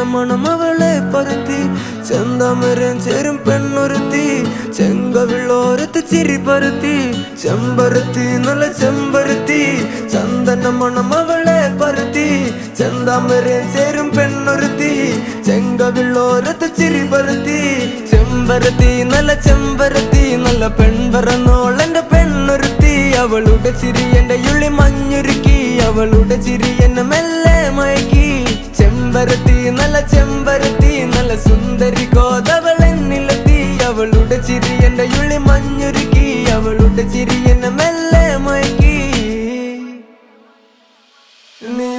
മണം അവളെ പരത്തി ചെന്താമരം ചേരും പെണ്ണൊരുത്തി ചെങ്കവിള്ളോരത്ത് ചിരി പരത്തി ചെമ്പരത്തി നല്ല ചെമ്പരത്തി ചന്ദന മണം അവളെ പരത്തി ചെന്താമരം ചേരും പെണ്ണൊരുത്തി ചെങ്കവിള്ളോരത്ത് ചിരി പരത്തി ചെമ്പരത്തി നല്ല പെൺപറന്നോളെന്റെ പെണ്ണൊരുത്തി അവളുടെ ചിരി എന്റെ ഉള്ളി മഞ്ഞുരുക്കി അവളുടെ ചിരി എന്നെ മെല്ലെ മയക്കി ചെമ്പരത്തി നല്ല സുന്ദരി കോതവളെന്നിലെത്തി അവളുടെ ചിരി എന്റെ ഉള്ളി മഞ്ഞുരുക്കി അവളുടെ ചിരി എന്നെ മെല്ലെ മയക്കി നീ